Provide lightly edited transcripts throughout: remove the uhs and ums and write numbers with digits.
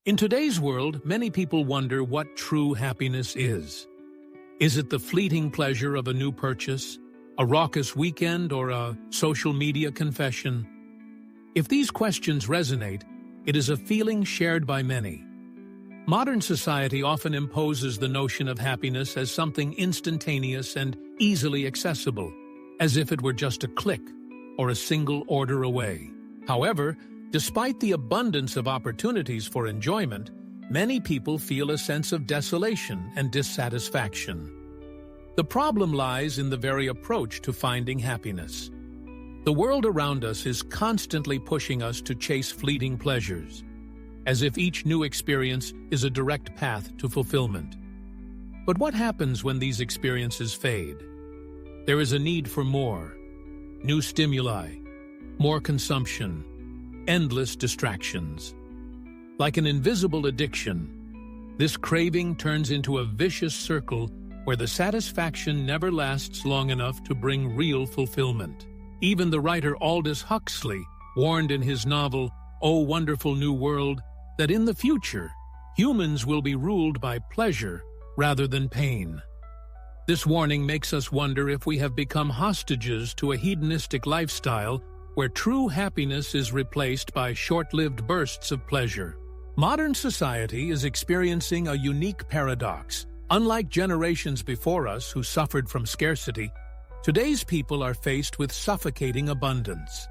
In today's world, many people wonder what true happiness is. Is it the fleeting pleasure of a new purchase, a raucous weekend, or a social media confession? If these questions resonate, it is a feeling shared by many. Modern society often imposes the notion of happiness as something instantaneous and easily accessible, as if it were just a click or a single order away. However, despite the abundance of opportunities for enjoyment, many people feel a sense of desolation and dissatisfaction. The problem lies in the very approach to finding happiness. The world around us is constantly pushing us to chase fleeting pleasures, as if each new experience is a direct path to fulfillment. But what happens when these experiences fade? There is a need for more. New stimuli, more consumption, endless distractions. Like an invisible addiction, this craving turns into a vicious circle where the satisfaction never lasts long enough to bring real fulfillment. Even the writer Aldous Huxley warned in his novel, O Wonderful New World, that in the future, humans will be ruled by pleasure rather than pain. This warning makes us wonder if we have become hostages to a hedonistic lifestyle where true happiness is replaced by short-lived bursts of pleasure. Modern society is experiencing a unique paradox. Unlike generations before us who suffered from scarcity, today's people are faced with suffocating abundance.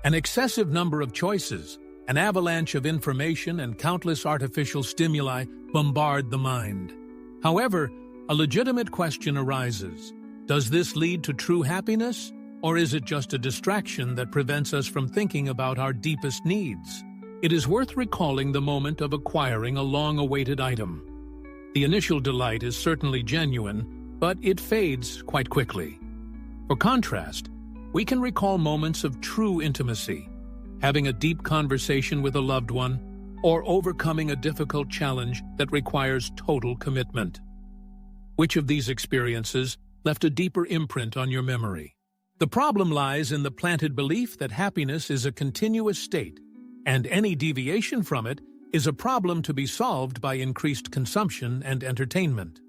An excessive number of choices, an avalanche of information, and countless artificial stimuli bombard the mind. However, a legitimate question arises. Does this lead to true happiness, or is it just a distraction that prevents us from thinking about our deepest needs? It is worth recalling the moment of acquiring a long-awaited item. The initial delight is certainly genuine, but it fades quite quickly. For contrast, we can recall moments of true intimacy, having a deep conversation with a loved one, or overcoming a difficult challenge that requires total commitment. Which of these experiences left a deeper imprint on your memory? The problem lies in the planted belief that happiness is a continuous state, and any deviation from it is a problem to be solved by increased consumption and entertainment.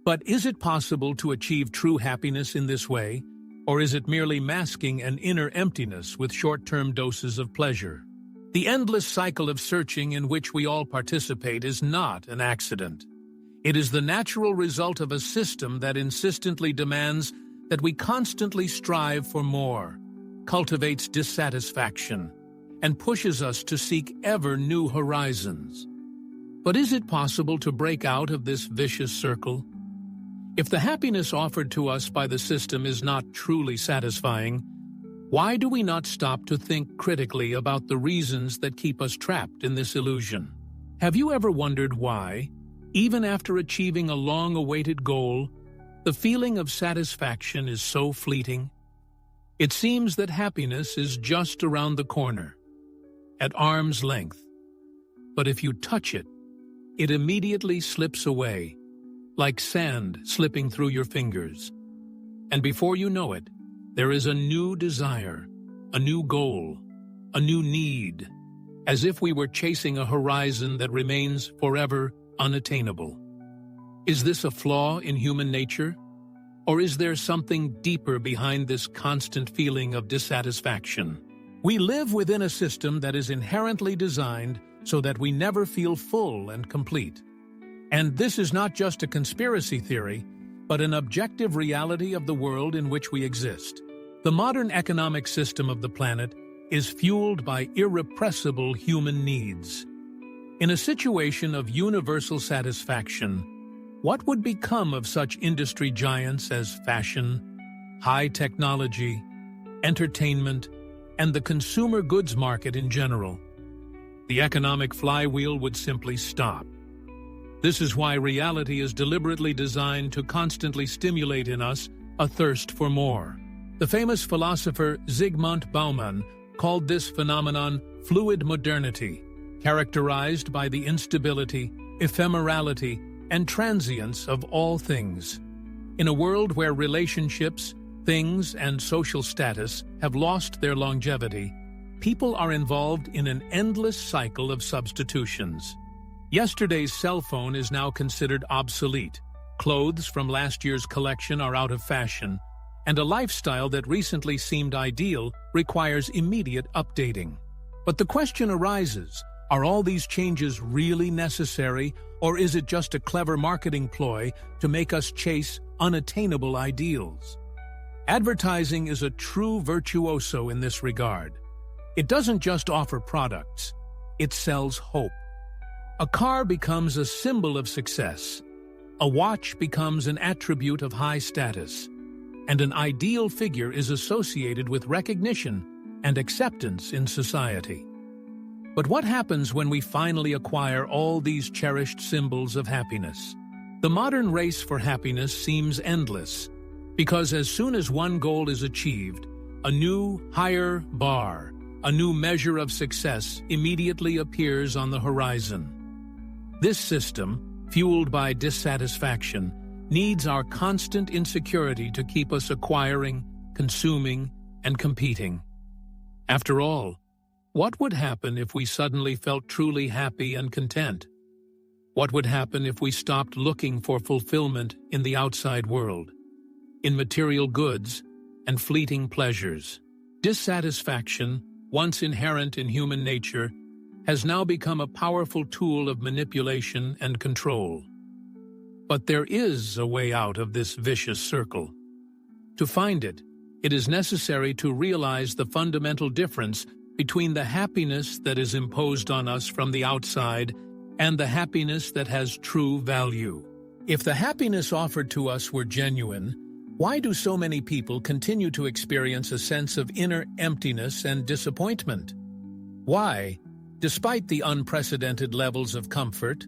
But is it possible to achieve true happiness in this way, or is it merely masking an inner emptiness with short-term doses of pleasure? The endless cycle of searching in which we all participate is not an accident. It is the natural result of a system that insistently demands that we constantly strive for more, cultivates dissatisfaction, and pushes us to seek ever new horizons. But is it possible to break out of this vicious circle? If the happiness offered to us by the system is not truly satisfying, why do we not stop to think critically about the reasons that keep us trapped in this illusion? Have you ever wondered why, even after achieving a long-awaited goal, the feeling of satisfaction is so fleeting? It seems that happiness is just around the corner, at arm's length. But if you touch it, it immediately slips away, like sand slipping through your fingers. And before you know it, there is a new desire, a new goal, a new need, as if we were chasing a horizon that remains forever unattainable. Is this a flaw in human nature? Or is there something deeper behind this constant feeling of dissatisfaction? We live within a system that is inherently designed so that we never feel full and complete. And this is not just a conspiracy theory, but an objective reality of the world in which we exist. The modern economic system of the planet is fueled by irrepressible human needs. In a situation of universal satisfaction, what would become of such industry giants as fashion, high technology, entertainment, and the consumer goods market in general? The economic flywheel would simply stop. This is why reality is deliberately designed to constantly stimulate in us a thirst for more. The famous philosopher Zygmunt Bauman called this phenomenon fluid modernity, characterized by the instability, ephemerality, and transience of all things. In a world where relationships, things, and social status have lost their longevity, people are involved in an endless cycle of substitutions. Yesterday's cell phone is now considered obsolete. Clothes from last year's collection are out of fashion, and a lifestyle that recently seemed ideal requires immediate updating. But the question arises, are all these changes really necessary, or is it just a clever marketing ploy to make us chase unattainable ideals? Advertising is a true virtuoso in this regard. It doesn't just offer products, it sells hope. A car becomes a symbol of success. A watch becomes an attribute of high status. And an ideal figure is associated with recognition and acceptance in society. But what happens when we finally acquire all these cherished symbols of happiness? The modern race for happiness seems endless, because as soon as one goal is achieved, a new, higher bar, a new measure of success immediately appears on the horizon. This system, fueled by dissatisfaction, needs our constant insecurity to keep us acquiring, consuming, and competing. After all, what would happen if we suddenly felt truly happy and content? What would happen if we stopped looking for fulfillment in the outside world, in material goods and fleeting pleasures? Dissatisfaction, once inherent in human nature, has now become a powerful tool of manipulation and control. But there is a way out of this vicious circle. To find it, it is necessary to realize the fundamental difference between the happiness that is imposed on us from the outside and the happiness that has true value. If the happiness offered to us were genuine, why do so many people continue to experience a sense of inner emptiness and disappointment? Why, despite the unprecedented levels of comfort,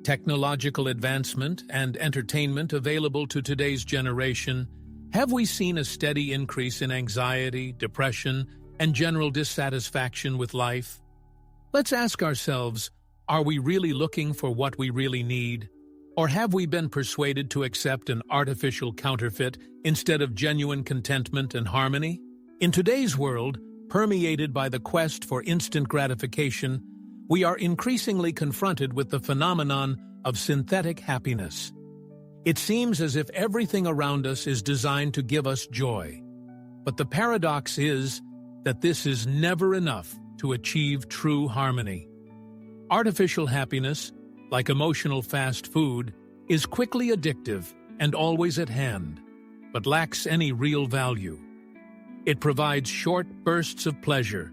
technological advancement, and entertainment available to today's generation, have we seen a steady increase in anxiety, depression, and general dissatisfaction with life? Let's ask ourselves, are we really looking for what we really need? Or have we been persuaded to accept an artificial counterfeit instead of genuine contentment and harmony? In today's world, permeated by the quest for instant gratification, we are increasingly confronted with the phenomenon of synthetic happiness. It seems as if everything around us is designed to give us joy. But the paradox is that this is never enough to achieve true harmony. Artificial happiness, like emotional fast food, is quickly addictive and always at hand, but lacks any real value. It provides short bursts of pleasure,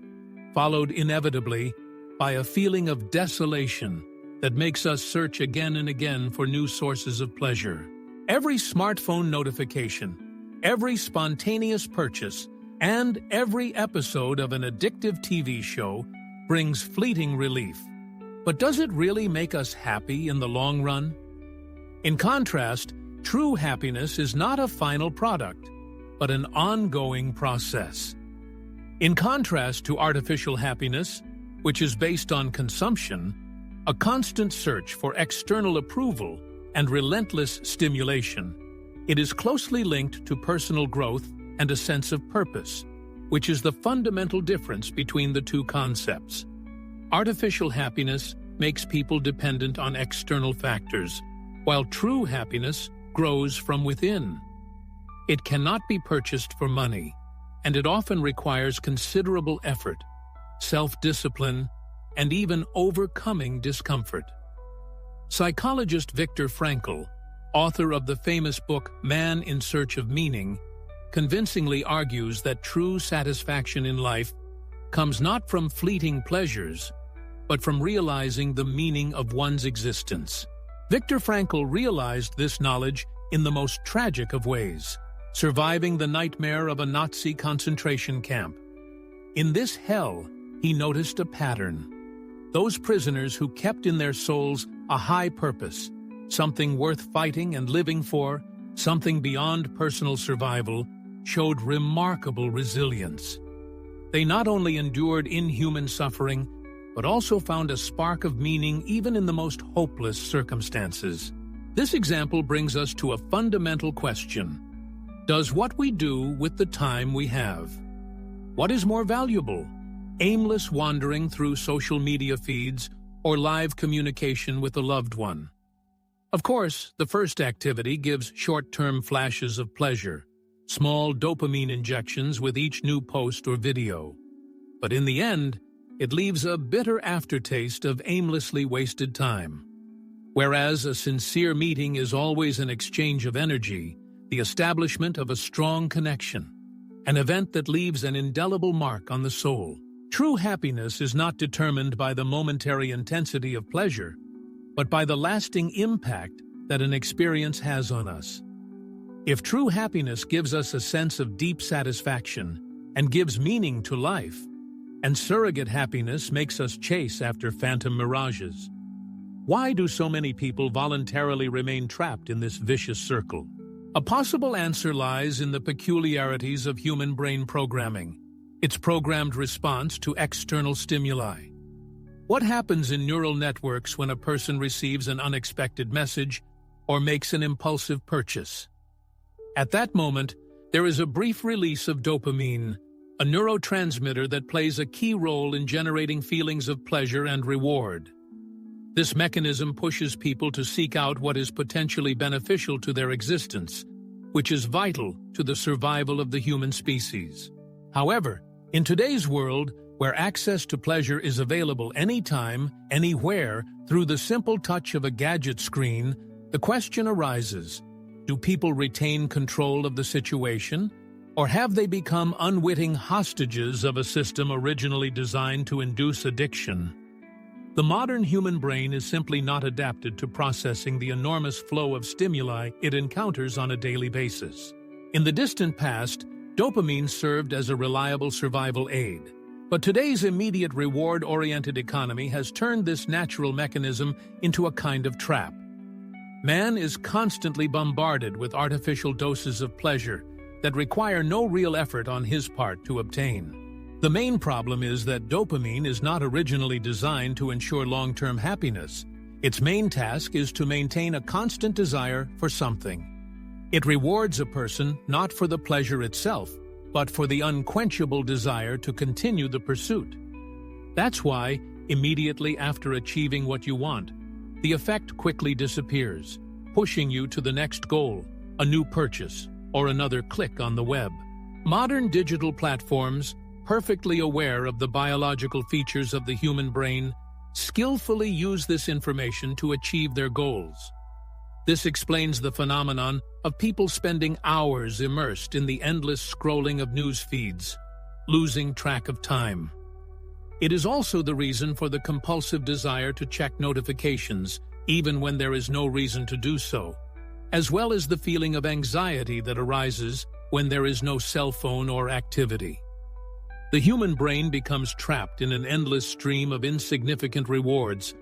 followed inevitably by a feeling of desolation that makes us search again and again for new sources of pleasure. Every smartphone notification, every spontaneous purchase, and every episode of an addictive TV show brings fleeting relief. But does it really make us happy in the long run? In contrast, true happiness is not a final product, but an ongoing process. In contrast to artificial happiness, which is based on consumption, a constant search for external approval, and relentless stimulation, it is closely linked to personal growth and a sense of purpose, which is the fundamental difference between the two concepts. Artificial happiness makes people dependent on external factors, while true happiness grows from within. It cannot be purchased for money, and it often requires considerable effort, self-discipline, and even overcoming discomfort. Psychologist Viktor Frankl, author of the famous book Man in Search of Meaning, convincingly argues that true satisfaction in life comes not from fleeting pleasures, but from realizing the meaning of one's existence. Viktor Frankl realized this knowledge in the most tragic of ways, surviving the nightmare of a Nazi concentration camp. In this hell, he noticed a pattern. Those prisoners who kept in their souls a high purpose, something worth fighting and living for, something beyond personal survival, showed remarkable resilience. They not only endured inhuman suffering, but also found a spark of meaning even in the most hopeless circumstances. This example brings us to a fundamental question. Does what we do with the time we have? What is more valuable? Aimless wandering through social media feeds, or live communication with a loved one. Of course, the first activity gives short-term flashes of pleasure, small dopamine injections with each new post or video. But in the end, it leaves a bitter aftertaste of aimlessly wasted time. Whereas a sincere meeting is always an exchange of energy, the establishment of a strong connection, an event that leaves an indelible mark on the soul. True happiness is not determined by the momentary intensity of pleasure, but by the lasting impact that an experience has on us. If true happiness gives us a sense of deep satisfaction and gives meaning to life, and surrogate happiness makes us chase after phantom mirages, why do so many people voluntarily remain trapped in this vicious circle? A possible answer lies in the peculiarities of human brain programming, its programmed response to external stimuli. What happens in neural networks when a person receives an unexpected message or makes an impulsive purchase? At that moment, there is a brief release of dopamine, a neurotransmitter that plays a key role in generating feelings of pleasure and reward. This mechanism pushes people to seek out what is potentially beneficial to their existence, which is vital to the survival of the human species. However, in today's world, where access to pleasure is available anytime, anywhere, through the simple touch of a gadget screen, the question arises, do people retain control of the situation, or have they become unwitting hostages of a system originally designed to induce addiction? The modern human brain is simply not adapted to processing the enormous flow of stimuli it encounters on a daily basis. In the distant past, dopamine served as a reliable survival aid. But today's immediate reward-oriented economy has turned this natural mechanism into a kind of trap. Man is constantly bombarded with artificial doses of pleasure that require no real effort on his part to obtain. The main problem is that dopamine is not originally designed to ensure long-term happiness. Its main task is to maintain a constant desire for something. It rewards a person not for the pleasure itself, but for the unquenchable desire to continue the pursuit. That's why, immediately after achieving what you want, the effect quickly disappears, pushing you to the next goal, a new purchase, or another click on the web. Modern digital platforms, perfectly aware of the biological features of the human brain, skillfully use this information to achieve their goals. This explains the phenomenon of people spending hours immersed in the endless scrolling of news feeds, losing track of time. It is also the reason for the compulsive desire to check notifications, even when there is no reason to do so, as well as the feeling of anxiety that arises when there is no cell phone or activity. The human brain becomes trapped in an endless stream of insignificant rewards,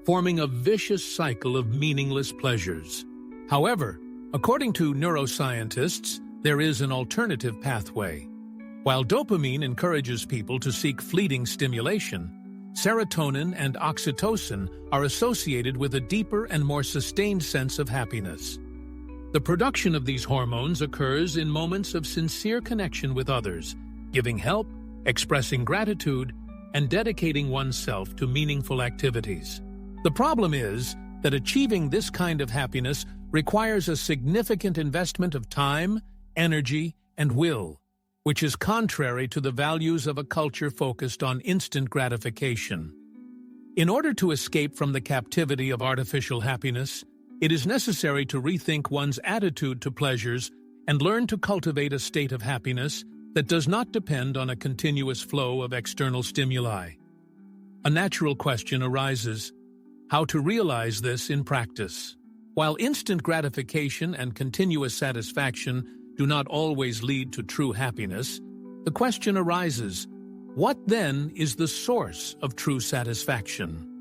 forming a vicious cycle of meaningless pleasures. However, according to neuroscientists, there is an alternative pathway. While dopamine encourages people to seek fleeting stimulation, serotonin and oxytocin are associated with a deeper and more sustained sense of happiness. The production of these hormones occurs in moments of sincere connection with others, giving help, expressing gratitude, and dedicating oneself to meaningful activities. The problem is that achieving this kind of happiness requires a significant investment of time, energy, and will, which is contrary to the values of a culture focused on instant gratification. In order to escape from the captivity of artificial happiness, it is necessary to rethink one's attitude to pleasures and learn to cultivate a state of happiness that does not depend on a continuous flow of external stimuli. A natural question arises: how to realize this in practice? While instant gratification and continuous satisfaction do not always lead to true happiness, the question arises, what then is the source of true satisfaction?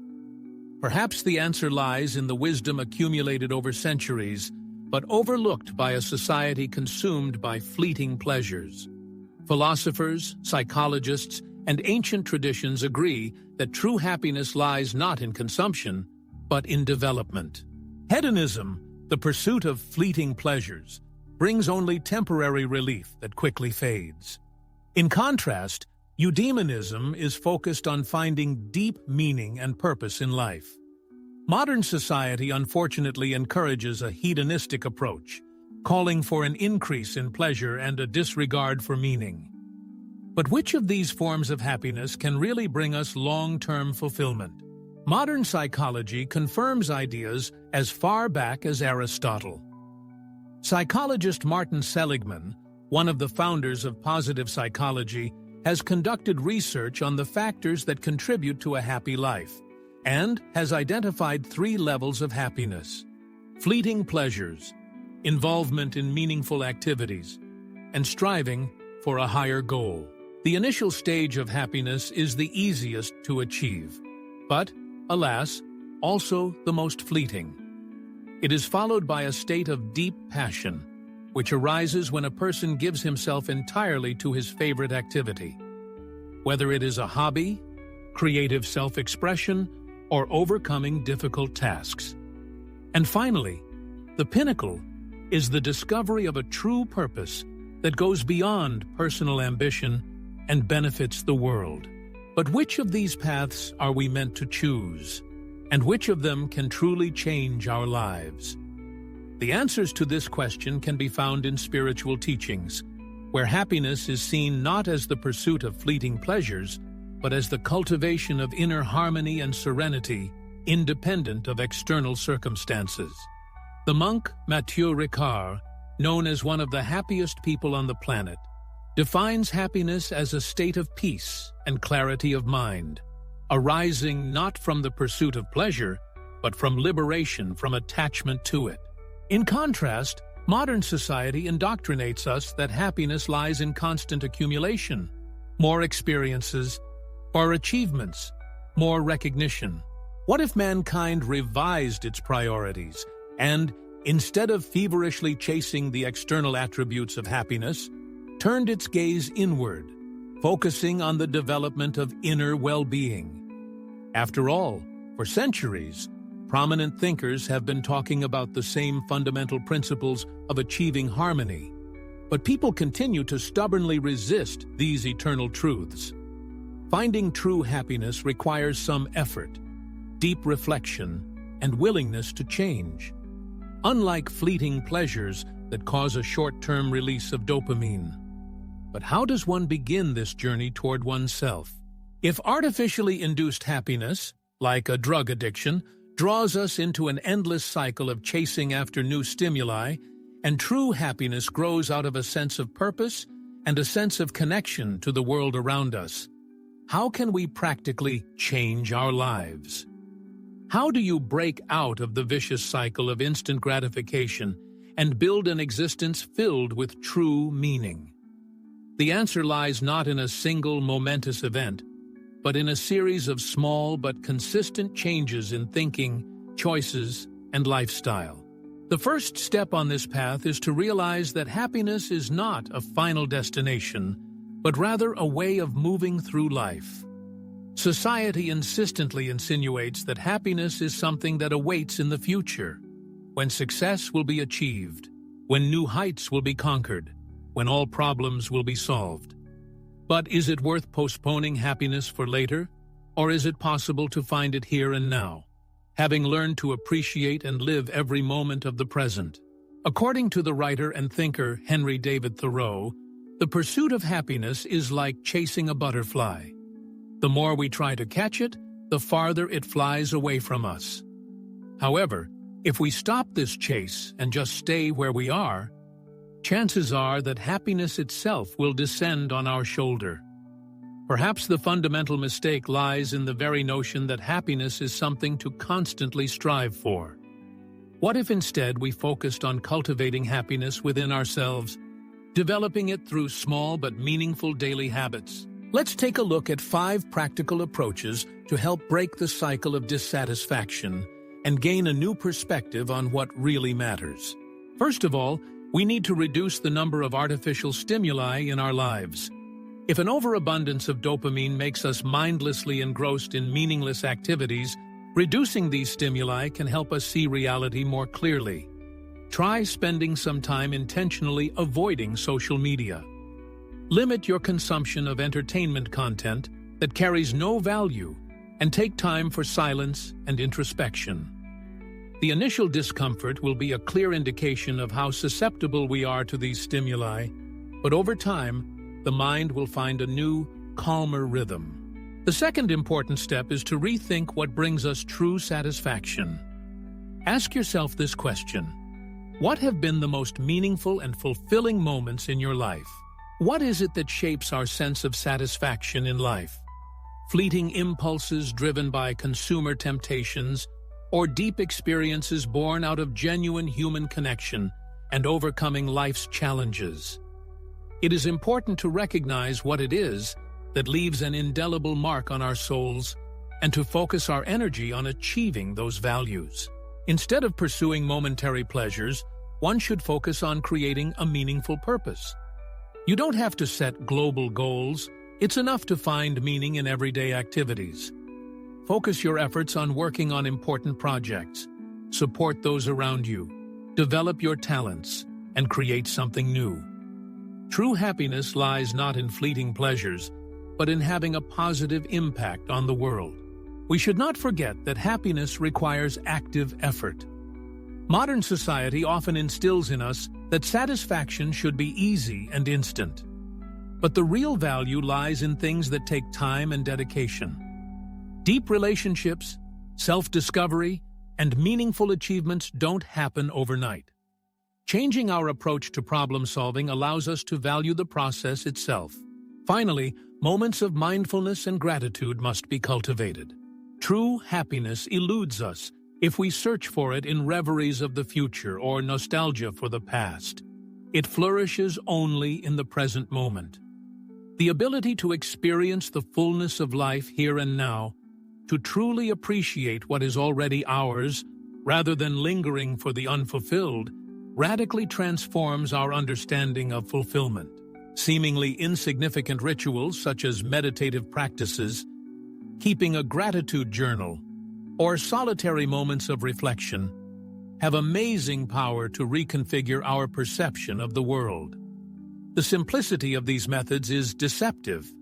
Perhaps the answer lies in the wisdom accumulated over centuries, but overlooked by a society consumed by fleeting pleasures. Philosophers, psychologists, and ancient traditions agree that true happiness lies not in consumption, but in development. Hedonism, the pursuit of fleeting pleasures, brings only temporary relief that quickly fades. In contrast, Eudaimonism is focused on finding deep meaning and purpose in life. Modern society unfortunately encourages a hedonistic approach, calling for an increase in pleasure and a disregard for meaning. But which of these forms of happiness can really bring us long-term fulfillment? Modern psychology confirms ideas as far back as Aristotle. Psychologist Martin Seligman, one of the founders of positive psychology, has conducted research on the factors that contribute to a happy life and has identified 3 levels of happiness: fleeting pleasures, involvement in meaningful activities, and striving for a higher goal. The initial stage of happiness is the easiest to achieve, but, alas, also the most fleeting. It is followed by a state of deep passion, which arises when a person gives himself entirely to his favorite activity. Whether it is a hobby, creative self-expression, or overcoming difficult tasks. And finally, the pinnacle is the discovery of a true purpose that goes beyond personal ambition and benefits the world. But which of these paths are we meant to choose? And which of them can truly change our lives? The answers to this question can be found in spiritual teachings, where happiness is seen not as the pursuit of fleeting pleasures, but as the cultivation of inner harmony and serenity, independent of external circumstances. The monk Mathieu Ricard, known as one of the happiest people on the planet, defines happiness as a state of peace and clarity of mind, arising not from the pursuit of pleasure, but from liberation from attachment to it. In contrast, modern society indoctrinates us that happiness lies in constant accumulation, more experiences, or achievements, more recognition. What if mankind revised its priorities and, instead of feverishly chasing the external attributes of happiness, turned its gaze inward, focusing on the development of inner well-being? After all, for centuries, prominent thinkers have been talking about the same fundamental principles of achieving harmony, but people continue to stubbornly resist these eternal truths. Finding true happiness requires some effort, deep reflection, and willingness to change. Unlike fleeting pleasures that cause a short-term release of dopamine. But how does one begin this journey toward oneself? If artificially induced happiness, like a drug addiction, draws us into an endless cycle of chasing after new stimuli, and true happiness grows out of a sense of purpose and a sense of connection to the world around us, how can we practically change our lives? How do you break out of the vicious cycle of instant gratification and build an existence filled with true meaning? The answer lies not in a single momentous event, but in a series of small but consistent changes in thinking, choices, and lifestyle. The first step on this path is to realize that happiness is not a final destination, but rather a way of moving through life. Society insistently insinuates that happiness is something that awaits in the future, when success will be achieved, when new heights will be conquered, when all problems will be solved. But is it worth postponing happiness for later, or is it possible to find it here and now, having learned to appreciate and live every moment of the present? According to the writer and thinker Henry David Thoreau, the pursuit of happiness is like chasing a butterfly. The more we try to catch it, the farther it flies away from us. However, if we stop this chase and just stay where we are, chances are that happiness itself will descend on our shoulder. Perhaps the fundamental mistake lies in the very notion that happiness is something to constantly strive for. What if instead we focused on cultivating happiness within ourselves, developing it through small but meaningful daily habits? Let's take a look at 5 practical approaches to help break the cycle of dissatisfaction and gain a new perspective on what really matters. First of all, we need to reduce the number of artificial stimuli in our lives. If an overabundance of dopamine makes us mindlessly engrossed in meaningless activities, reducing these stimuli can help us see reality more clearly. Try spending some time intentionally avoiding social media. Limit your consumption of entertainment content that carries no value and take time for silence and introspection. The initial discomfort will be a clear indication of how susceptible we are to these stimuli, but over time, the mind will find a new, calmer rhythm. The second important step is to rethink what brings us true satisfaction. Ask yourself this question: what have been the most meaningful and fulfilling moments in your life? What is it that shapes our sense of satisfaction in life? Fleeting impulses driven by consumer temptations, or deep experiences born out of genuine human connection and overcoming life's challenges? It is important to recognize what it is that leaves an indelible mark on our souls and to focus our energy on achieving those values. Instead of pursuing momentary pleasures, one should focus on creating a meaningful purpose. You don't have to set global goals. It's enough to find meaning in everyday activities. Focus your efforts on working on important projects. Support those around you. Develop your talents and create something new. True happiness lies not in fleeting pleasures, but in having a positive impact on the world. We should not forget that happiness requires active effort. Modern society often instills in us that satisfaction should be easy and instant. But the real value lies in things that take time and dedication. Deep relationships, self-discovery, and meaningful achievements don't happen overnight. Changing our approach to problem-solving allows us to value the process itself. Finally, moments of mindfulness and gratitude must be cultivated. True happiness eludes us if we search for it in reveries of the future or nostalgia for the past. It flourishes only in the present moment. The ability to experience the fullness of life here and now, to truly appreciate what is already ours, rather than lingering for the unfulfilled, radically transforms our understanding of fulfillment. Seemingly insignificant rituals such as meditative practices, keeping a gratitude journal, or solitary moments of reflection have amazing power to reconfigure our perception of the world. The simplicity of these methods is deceptive,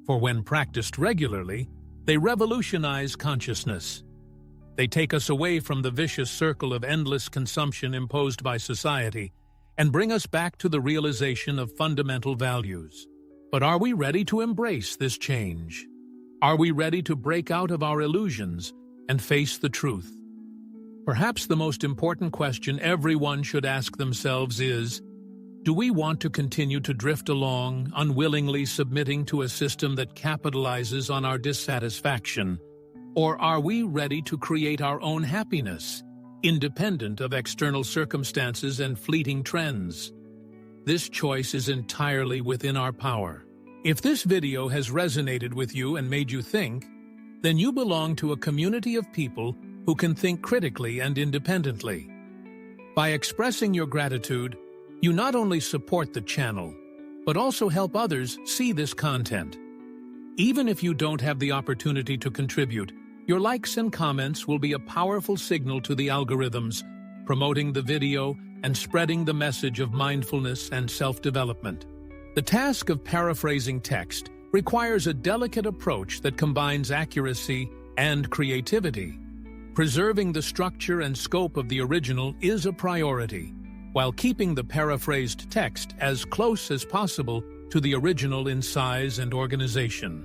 for when practiced regularly, they revolutionize consciousness. They take us away from the vicious circle of endless consumption imposed by society and bring us back to the realization of fundamental values. But are we ready to embrace this change? Are we ready to break out of our illusions and face the truth? Perhaps the most important question everyone should ask themselves is, do we want to continue to drift along, unwillingly submitting to a system that capitalizes on our dissatisfaction? Or are we ready to create our own happiness, independent of external circumstances and fleeting trends? This choice is entirely within our power. If this video has resonated with you and made you think, then you belong to a community of people who can think critically and independently. By expressing your gratitude, you not only support the channel, but also help others see this content. Even if you don't have the opportunity to contribute, your likes and comments will be a powerful signal to the algorithms, promoting the video and spreading the message of mindfulness and self-development. The task of paraphrasing text requires a delicate approach that combines accuracy and creativity. Preserving the structure and scope of the original is a priority, while keeping the paraphrased text as close as possible to the original in size and organization.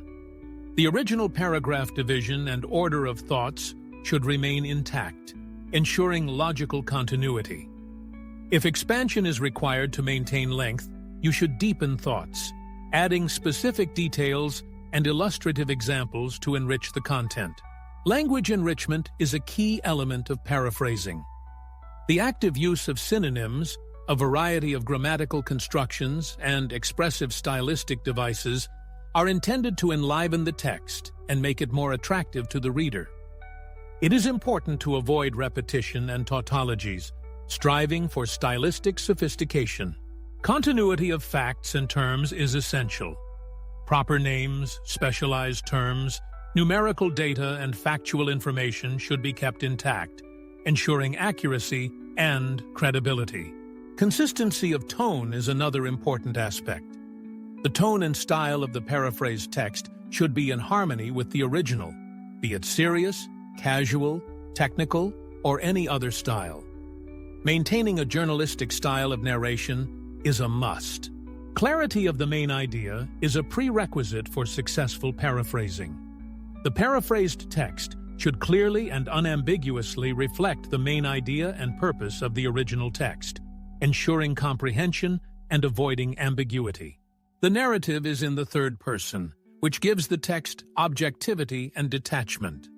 The original paragraph division and order of thoughts should remain intact, ensuring logical continuity. If expansion is required to maintain length, you should deepen thoughts, adding specific details and illustrative examples to enrich the content. Language enrichment is a key element of paraphrasing. The active use of synonyms, a variety of grammatical constructions, and expressive stylistic devices are intended to enliven the text and make it more attractive to the reader. It is important to avoid repetition and tautologies, striving for stylistic sophistication. Continuity of facts and terms is essential. Proper names, specialized terms, numerical data, and factual information should be kept intact, ensuring accuracy and credibility. Consistency of tone is another important aspect. The tone and style of the paraphrased text should be in harmony with the original, be it serious, casual, technical, or any other style. Maintaining a journalistic style of narration is a must. Clarity of the main idea is a prerequisite for successful paraphrasing. The paraphrased text should clearly and unambiguously reflect the main idea and purpose of the original text, ensuring comprehension and avoiding ambiguity. The narrative is in the third person, which gives the text objectivity and detachment.